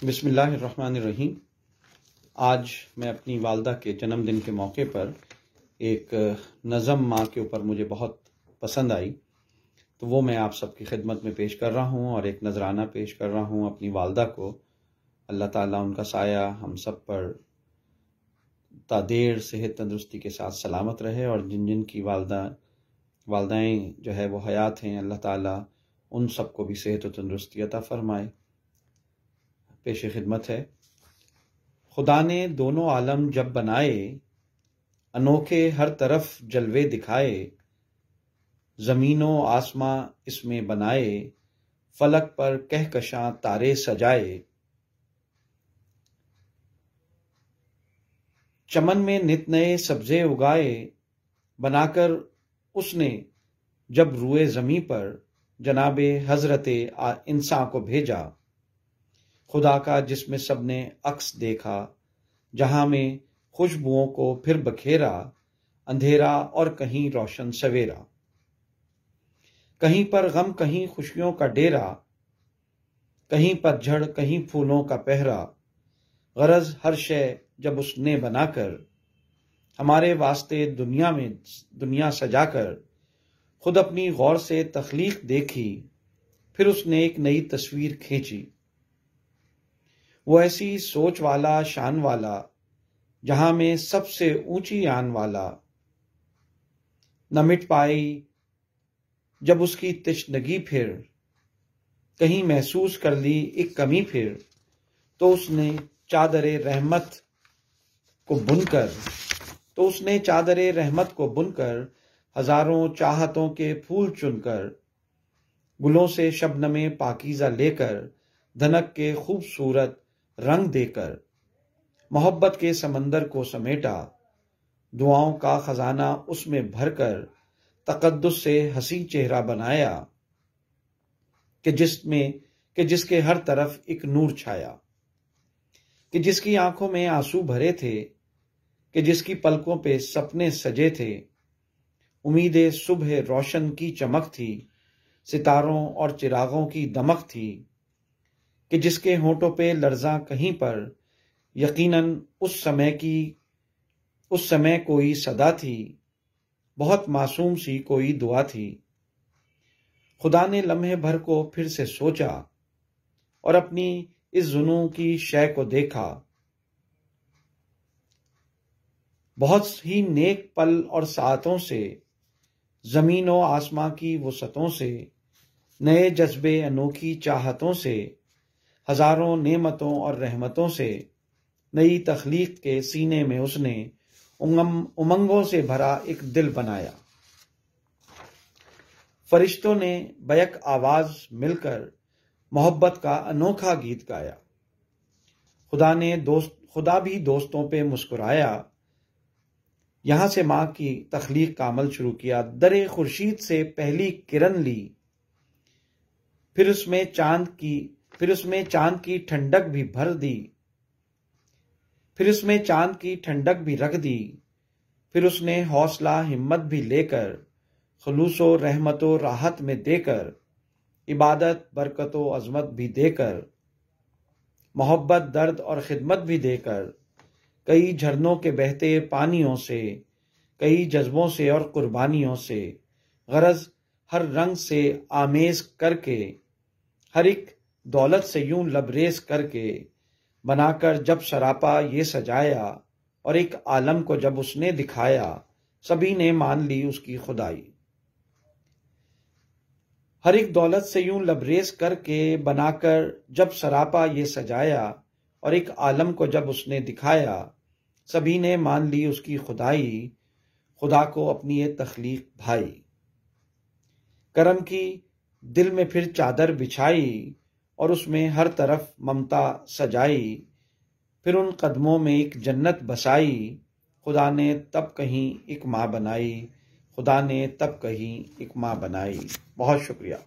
بسم اللہ الرحمن الرحیم۔ آج میں اپنی والدہ کے جنم دن کے موقع پر ایک نظم ماں کے اوپر مجھے بہت پسند آئی، تو وہ میں آپ سب کی خدمت میں پیش کر رہا ہوں اور ایک نذرانہ پیش کر رہا ہوں اپنی والدہ کو۔ اللہ تعالیٰ ان کا سایہ ہم سب پر تا دیر صحت تندرستی کے ساتھ سلامت رہے، اور جن جن کی والدائیں جو ہے وہ حیات ہیں، اللہ تعالیٰ ان سب کو بھی صحت و تندرستی عطا فرمائے۔ پیش خدمت ہے۔ خدا نے دونوں عالم جب بنائے، انوکھے ہر طرف جلوے دکھائے، زمین و آسماں اس میں بنائے، فلک پر کہکشاں تارے سجائے، چمن میں نت نئے سبزے اگائے، بنا کر اس نے جب روئے زمیں پر جناب حضرت انسان کو بھیجا، خدا کا جس میں سب نے عکس دیکھا، جہاں میں خوشبوؤں کو پھر بکھیرا، اندھیرا اور کہیں روشن سویرا، کہیں پر غم کہیں خوشیوں کا ڈیرا، کہیں پتجھڑ کہیں پھولوں کا پہرا، غرض ہر شے جب اس نے بنا کر ہمارے واسطے دنیا سجا کر خود اپنی غور سے تخلیق دیکھی، پھر اس نے ایک نئی تصویر کھینچی، وہ ایسی سوچ والا شان والا، جہاں میں سب سے اونچی آن والا، نہ مٹ پائی جب اس کی تشنگی، پھر کہیں محسوس کر لی ایک کمی، پھر تو اس نے چادر رحمت کو بن کر ہزاروں چاہتوں کے پھول چن کر، گلوں سے شبنم پاکیزہ لے کر، دھنک کے خوبصورت رنگ دے کر، محبت کے سمندر کو سمیٹا، دعاؤں کا خزانہ اس میں بھر کر، تقدس سے حسین چہرہ بنایا، کہ جس کے ہر طرف ایک نور چھایا، کہ جس کی آنکھوں میں آنسو بھرے تھے، کہ جس کی پلکوں پہ سپنے سجے تھے، امید صبح روشن کی چمک تھی، ستاروں اور چراغوں کی دمک تھی، کہ جس کے ہونٹوں پہ لرزاں کہیں پر یقیناً اس سمے کوئی صدا تھی، بہت معصوم سی کوئی دعا تھی۔ خدا نے لمحے بھر کو پھر سے سوچا اور اپنی اس ظنوں کی شے کو دیکھا، بہت ہی نیک پل اور ساعتوں سے، زمین و آسماں کی وسعتوں سے، نئے جذبے انوکھی چاہتوں سے، ہزاروں نعمتوں اور رحمتوں سے، نئی تخلیق کے سینے میں اس نے امنگوں سے بھرا ایک دل بنایا۔ فرشتوں نے بیک آواز مل کر محبت کا انوکھا گیت گایا، خدا بھی دوستوں پہ مسکرایا، یہاں سے ماں کی تخلیق کا عمل شروع کیا، در خورشید سے پہلی کرن لی، پھر اس میں چاند کی ٹھنڈک بھی بھر دی، پھر اس میں چاند کی ٹھنڈک بھی رکھ دی، پھر اس نے حوصلہ ہمت بھی لے کر، خلوص و رحمت و راحت میں دے کر، عبادت برکت و عظمت بھی دے کر، محبت درد اور خدمت بھی دے کر، کئی جھرنوں کے بہتے پانیوں سے، کئی جذبوں سے اور قربانیوں سے، غرض ہر رنگ سے آمیز کر کے، ہر ایک دولت سے یوں لبریز کر کے، بنا کر جب سراپا یہ سجایا، اور ایک عالم کو جب اس نے دکھایا، سبھی نے مان لی اس کی خدائی۔ ہر ایک دولت سے یوں لبریز کر کے، بنا کر جب سراپا یہ سجایا، اور ایک عالم کو جب اس نے دکھایا، سبھی نے مان لی اس کی خدائی، خدا کو اپنی یہ تخلیق بھائی۔ کرم کی دل میں پھر چادر بچھائی، اور اس میں ہر طرف ممتا سجائی، پھر ان قدموں میں ایک جنت بسائی، خدا نے تب کہیں ایک ماں بنائی، خدا نے تب کہیں ایک ماں بنائی۔ بہت شکریہ۔